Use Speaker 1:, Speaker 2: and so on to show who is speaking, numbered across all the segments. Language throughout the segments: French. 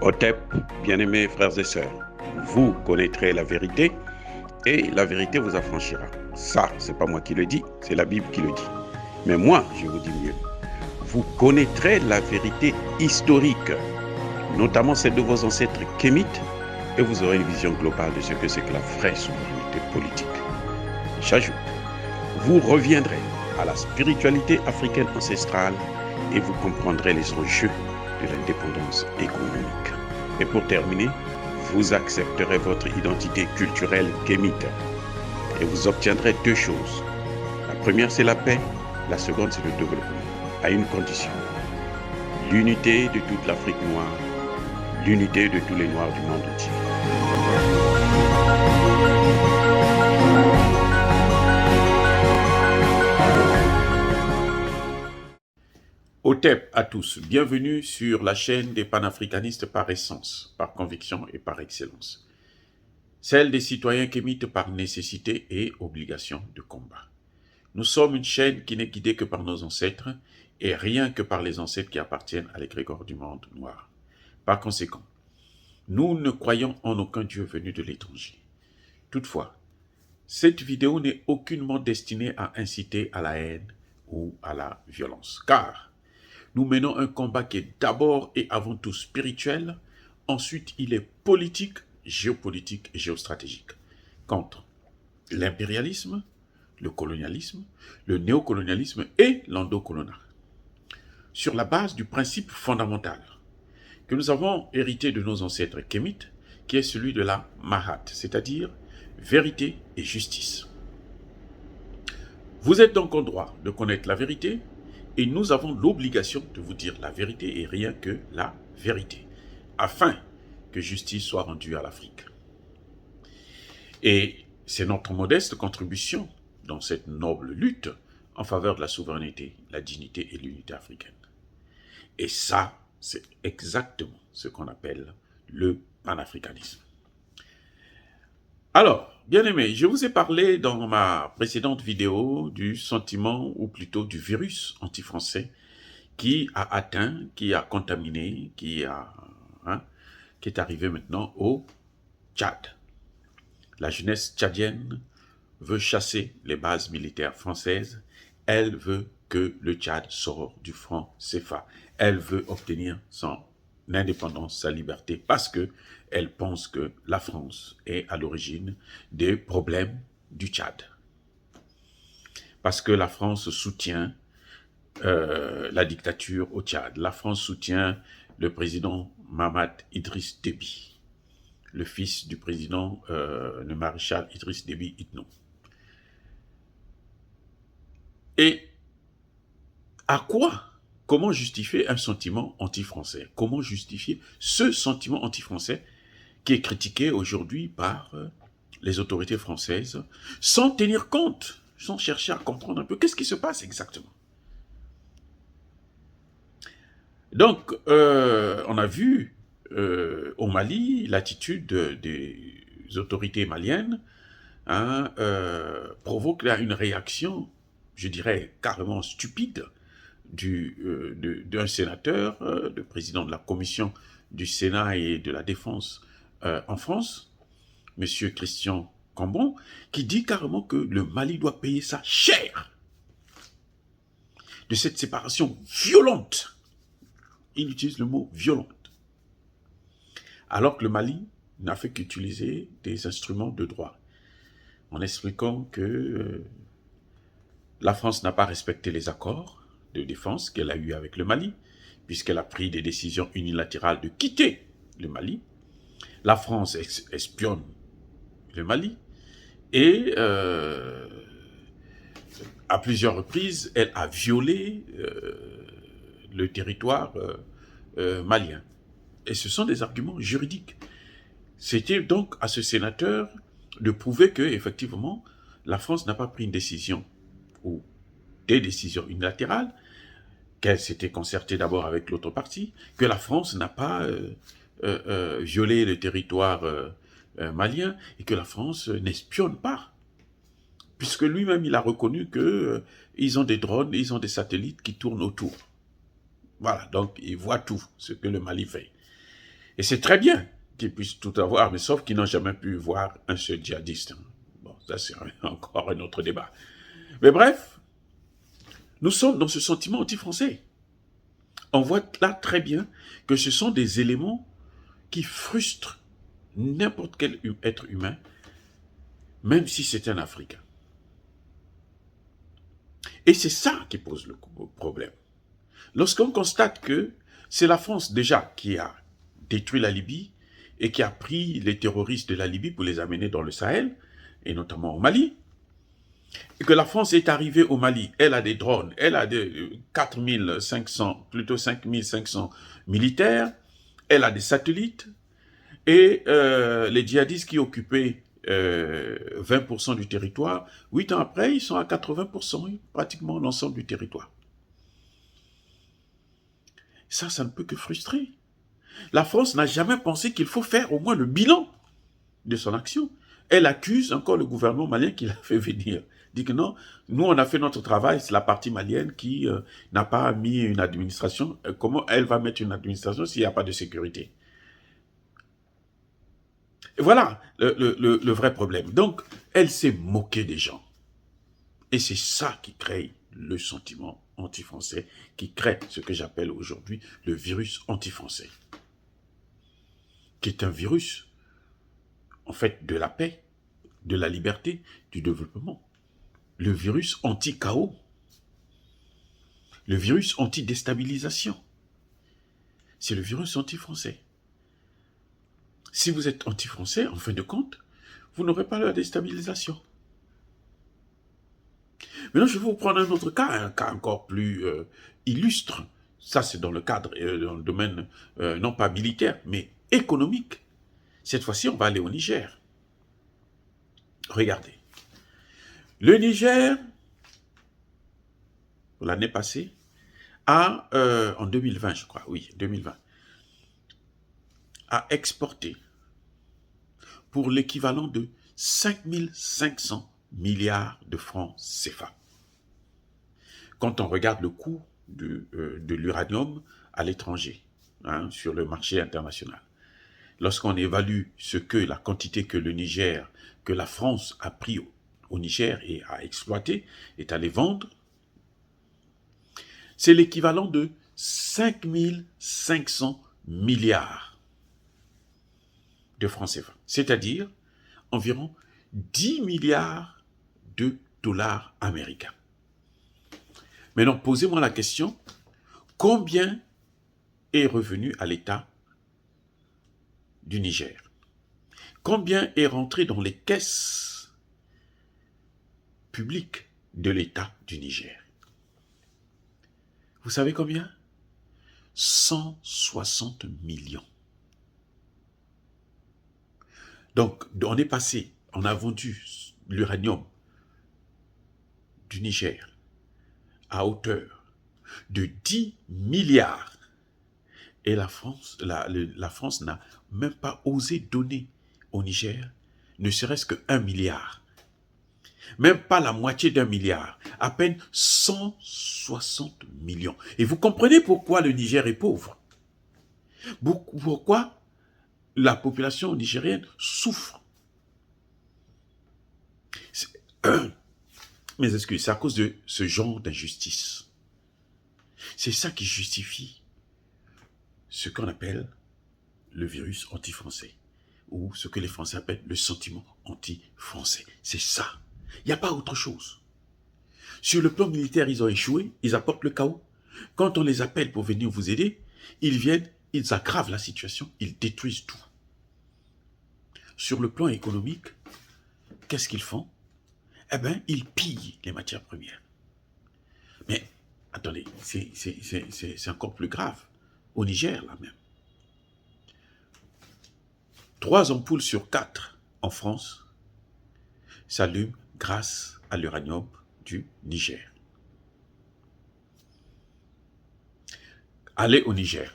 Speaker 1: Otep, bien-aimés frères et sœurs, vous connaîtrez la vérité et la vérité vous affranchira. Ça, c'est pas moi qui le dis, c'est la Bible qui le dit. Mais moi, je vous dis mieux. Vous connaîtrez la vérité historique, notamment celle de vos ancêtres kémites, et vous aurez une vision globale de ce que c'est que la vraie souveraineté politique. J'ajoute, vous reviendrez à la spiritualité africaine ancestrale et vous comprendrez les enjeux de l'indépendance économique. Et pour terminer, vous accepterez votre identité culturelle kémite et vous obtiendrez deux choses. La première, c'est la paix. La seconde, c'est le développement, à une condition. L'unité de toute l'Afrique noire, l'unité de tous les Noirs du monde entier. Otep à tous, bienvenue sur la chaîne des panafricanistes par essence, par conviction et par excellence. Celle des citoyens kémites par nécessité et obligation de combat. Nous sommes une chaîne qui n'est guidée que par nos ancêtres et rien que par les ancêtres qui appartiennent à l'égrégore du monde noir. Par conséquent, nous ne croyons en aucun Dieu venu de l'étranger. Toutefois, cette vidéo n'est aucunement destinée à inciter à la haine ou à la violence, car nous menons un combat qui est d'abord et avant tout spirituel, ensuite il est politique, géopolitique et géostratégique, contre l'impérialisme, le colonialisme, le néocolonialisme et l'endocolonial, sur la base du principe fondamental que nous avons hérité de nos ancêtres kémites, qui est celui de la Mahat, c'est-à-dire vérité et justice. Vous êtes donc en droit de connaître la vérité, et nous avons l'obligation de vous dire la vérité et rien que la vérité, afin que justice soit rendue à l'Afrique. Et c'est notre modeste contribution dans cette noble lutte en faveur de la souveraineté, la dignité et l'unité africaine. Et ça, c'est exactement ce qu'on appelle le panafricanisme. Alors, bien aimé, je vous ai parlé dans ma précédente vidéo du sentiment, ou plutôt du virus anti-français qui a atteint, qui a contaminé, qui est arrivé maintenant au Tchad. La jeunesse tchadienne veut chasser les bases militaires françaises. Elle veut que le Tchad sorte du franc CFA. Elle veut obtenir son indépendance, sa liberté, parce que elle pense que la France est à l'origine des problèmes du Tchad. Parce que la France soutient la dictature au Tchad. La France soutient le président Mahamat Idriss Déby, le fils du président, le maréchal Idriss Déby Itno. Et à quoi? Comment justifier un sentiment anti-français? Comment justifier ce sentiment anti-français qui est critiqué aujourd'hui par les autorités françaises, sans tenir compte, sans chercher à comprendre un peu qu'est-ce qui se passe exactement? Donc, on a vu au Mali l'attitude des autorités maliennes provoque là une réaction, je dirais carrément stupide, d'un sénateur, le président de la commission du Sénat et de la Défense en France, M. Christian Cambon, qui dit carrément que le Mali doit payer ça cher de cette séparation violente. Il utilise le mot violente. Alors que le Mali n'a fait qu'utiliser des instruments de droit, en expliquant que la France n'a pas respecté les accords de défense qu'elle a eu avec le Mali, puisqu'elle a pris des décisions unilatérales de quitter le Mali. La France espionne le Mali et à plusieurs reprises, elle a violé le territoire malien. Et ce sont des arguments juridiques. C'était donc à ce sénateur de prouver que, effectivement, la France n'a pas pris une décision ou des décisions unilatérales, qu'elle s'était concertée d'abord avec l'autre partie, que la France n'a pas violé le territoire malien et que la France n'espionne pas. Puisque lui-même, il a reconnu qu'ils ont des drones, ils ont des satellites qui tournent autour. Voilà, donc il voit tout ce que le Mali fait. Et c'est très bien qu'ils puissent tout avoir, mais sauf qu'ils n'ont jamais pu voir un seul djihadiste. Bon, ça c'est encore un autre débat. Mais bref, nous sommes dans ce sentiment anti-français. On voit là très bien que ce sont des éléments qui frustrent n'importe quel être humain, même si c'est un Africain. Et c'est ça qui pose le problème. Lorsqu'on constate que c'est la France déjà qui a détruit la Libye et qui a pris les terroristes de la Libye pour les amener dans le Sahel, et notamment au Mali, et que la France est arrivée au Mali, elle a des drones, elle a des 4500, plutôt 5500 militaires, elle a des satellites, et les djihadistes qui occupaient 20% du territoire, 8 ans après, ils sont à 80%, pratiquement l'ensemble du territoire. Ça ne peut que frustrer. La France n'a jamais pensé qu'il faut faire au moins le bilan de son action. Elle accuse encore le gouvernement malien qui l'a fait venir. Dit que non, nous on a fait notre travail, c'est la partie malienne qui n'a pas mis une administration. Comment elle va mettre une administration s'il n'y a pas de sécurité? Et voilà le vrai problème. Donc, elle s'est moquée des gens. Et c'est ça qui crée le sentiment anti-français, qui crée ce que j'appelle aujourd'hui le virus anti-français, qui est un virus, en fait, de la paix, de la liberté, du développement. Le virus anti-chaos, le virus anti-déstabilisation. C'est le virus anti-français. Si vous êtes anti-français, en fin de compte, vous n'aurez pas la déstabilisation. Maintenant, je vais vous prendre un autre cas, un cas encore plus illustre. Ça, c'est dans le cadre, dans le domaine, non pas militaire, mais économique. Cette fois-ci, on va aller au Niger. Regardez. Le Niger, l'année passée, a, en 2020, je crois, oui, 2020, a exporté pour l'équivalent de 5500 milliards de francs CFA. Quand on regarde le coût de l'uranium à l'étranger, hein, sur le marché international, lorsqu'on évalue la quantité que le Niger, que la France a pris au Niger et a exploité, est allé vendre, c'est l'équivalent de 5500 milliards de francs CFA, c'est-à-dire environ 10 milliards de dollars américains. Maintenant, posez-moi la question, combien est revenu à l'État du Niger? Combien est rentré dans les caisses publiques de l'État du Niger? Vous savez combien? 160 millions. Donc, on a vendu l'uranium du Niger à hauteur de 10 milliards. Et la France n'a même pas osé donner au Niger ne serait-ce que 1 milliard. Même pas la moitié d'1 milliard. À peine 160 millions. Et vous comprenez pourquoi le Niger est pauvre. Pourquoi la population nigérienne souffre. Mes excuses, c'est à cause de ce genre d'injustice. C'est ça qui justifie ce qu'on appelle le virus anti-français, ou ce que les Français appellent le sentiment anti-français. C'est ça. Il n'y a pas autre chose. Sur le plan militaire, ils ont échoué, ils apportent le chaos. Quand on les appelle pour venir vous aider, ils viennent, ils aggravent la situation, ils détruisent tout. Sur le plan économique, qu'est-ce qu'ils font? Eh bien, ils pillent les matières premières. Mais, attendez, c'est encore plus grave. Au Niger, là même. 3 ampoules sur 4 en France s'allument grâce à l'uranium du Niger. Allez au Niger.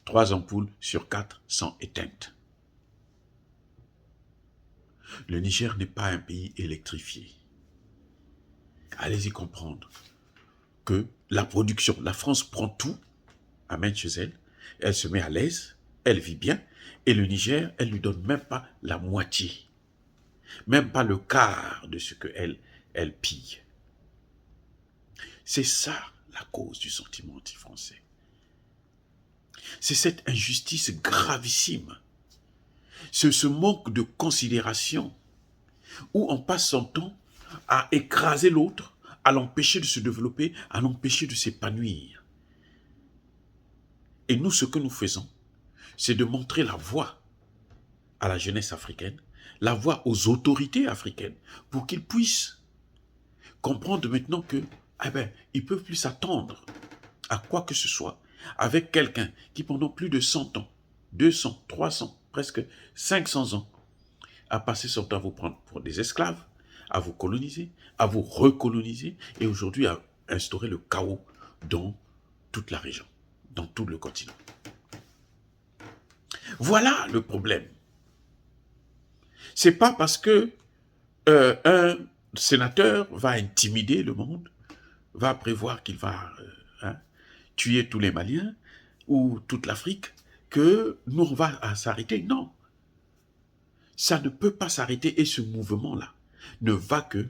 Speaker 1: 3 ampoules sur 4 sont éteintes. Le Niger n'est pas un pays électrifié. Allez-y comprendre que la production, la France prend tout amène chez elle, elle se met à l'aise, elle vit bien, et le Niger, elle lui donne même pas la moitié, même pas le quart de ce qu'elle elle pille. C'est ça la cause du sentiment anti-français. C'est cette injustice gravissime, c'est ce manque de considération où on passe son temps à écraser l'autre, à l'empêcher de se développer, à l'empêcher de s'épanouir. Et nous, ce que nous faisons, c'est de montrer la voie à la jeunesse africaine, la voie aux autorités africaines, pour qu'ils puissent comprendre maintenant que, ils ne peuvent plus s'attendre à quoi que ce soit avec quelqu'un qui pendant plus de 100 ans, 200, 300, presque 500 ans, a passé son temps à vous prendre pour des esclaves, à vous coloniser, à vous recoloniser, et aujourd'hui à instaurer le chaos dans toute la région, dans tout le continent. Voilà le problème. C'est pas parce que un sénateur va intimider le monde, va prévoir qu'il va tuer tous les Maliens ou toute l'Afrique, que nous on va s'arrêter. Non. Ça ne peut pas s'arrêter et ce mouvement-là ne va que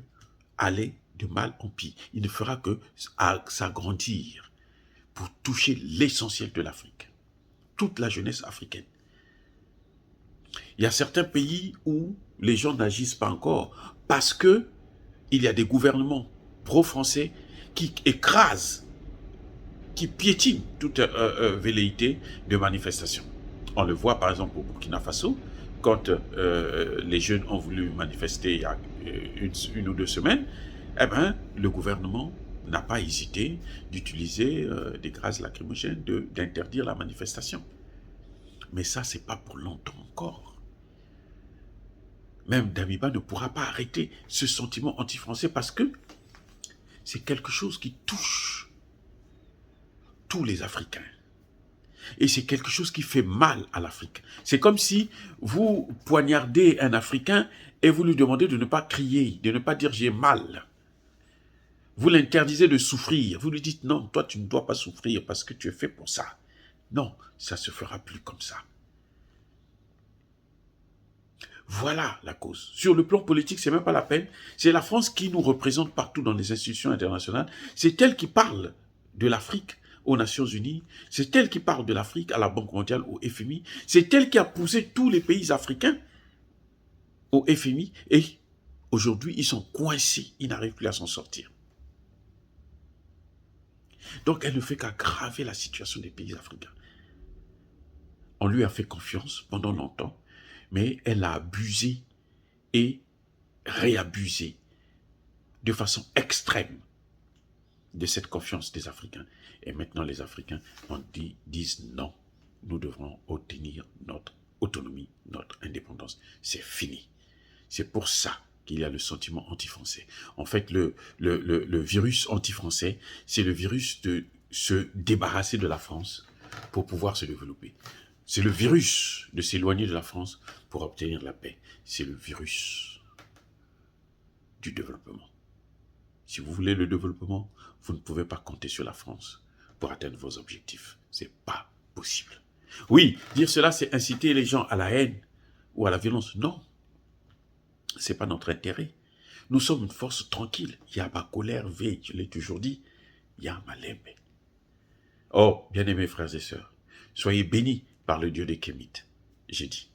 Speaker 1: aller de mal en pis. Il ne fera que s'agrandir pour toucher l'essentiel de l'Afrique, toute la jeunesse africaine. Il y a certains pays où les gens n'agissent pas encore parce que il y a des gouvernements pro-français qui écrasent, qui piétinent toute velléité de manifestation. On le voit par exemple au Burkina Faso, quand les jeunes ont voulu manifester il y a une ou 2 semaines, le gouvernement n'a pas hésité d'utiliser des gaz lacrymogènes, d'interdire la manifestation. Mais ça, c'est pas pour longtemps encore. Même Damiba ne pourra pas arrêter ce sentiment anti-français parce que c'est quelque chose qui touche tous les Africains. Et c'est quelque chose qui fait mal à l'Afrique. C'est comme si vous poignardez un Africain et vous lui demandez de ne pas crier, de ne pas dire j'ai mal. Vous l'interdisez de souffrir. Vous lui dites non, toi tu ne dois pas souffrir parce que tu es fait pour ça. Non, ça ne se fera plus comme ça. Voilà la cause. Sur le plan politique, c'est même pas la peine. C'est la France qui nous représente partout dans les institutions internationales. C'est elle qui parle de l'Afrique aux Nations Unies. C'est elle qui parle de l'Afrique à la Banque mondiale, au FMI. C'est elle qui a poussé tous les pays africains au FMI. Et aujourd'hui, ils sont coincés. Ils n'arrivent plus à s'en sortir. Donc, elle ne fait qu'aggraver la situation des pays africains. On lui a fait confiance pendant longtemps, mais elle a abusé et réabusé de façon extrême de cette confiance des Africains. Et maintenant, les Africains disent non, nous devrons obtenir notre autonomie, notre indépendance. C'est fini. C'est pour ça qu'il y a le sentiment anti-français. En fait, le virus anti-français, c'est le virus de se débarrasser de la France pour pouvoir se développer. C'est le virus de s'éloigner de la France pour obtenir la paix. C'est le virus du développement. Si vous voulez le développement, vous ne pouvez pas compter sur la France pour atteindre vos objectifs. C'est pas possible. Oui, dire cela, c'est inciter les gens à la haine ou à la violence. Non, c'est pas notre intérêt. Nous sommes une force tranquille. Il y a ma colère, veille, je l'ai toujours dit. Il y a ma lembe. Oh, bien-aimés frères et sœurs, soyez bénis par le Dieu des Kémites. J'ai dit.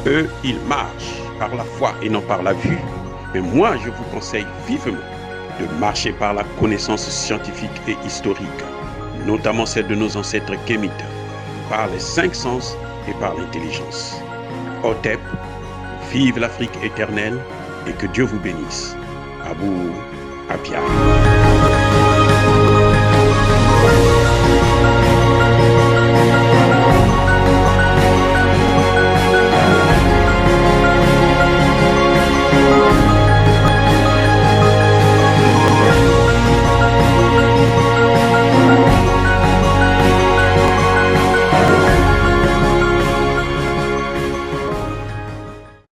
Speaker 2: Eux, ils marchent par la foi et non par la vue. Mais moi, je vous conseille vivement de marcher par la connaissance scientifique et historique, notamment celle de nos ancêtres kémites, par les 5 sens et par l'intelligence. Otep, vive l'Afrique éternelle et que Dieu vous bénisse. Abou Apia.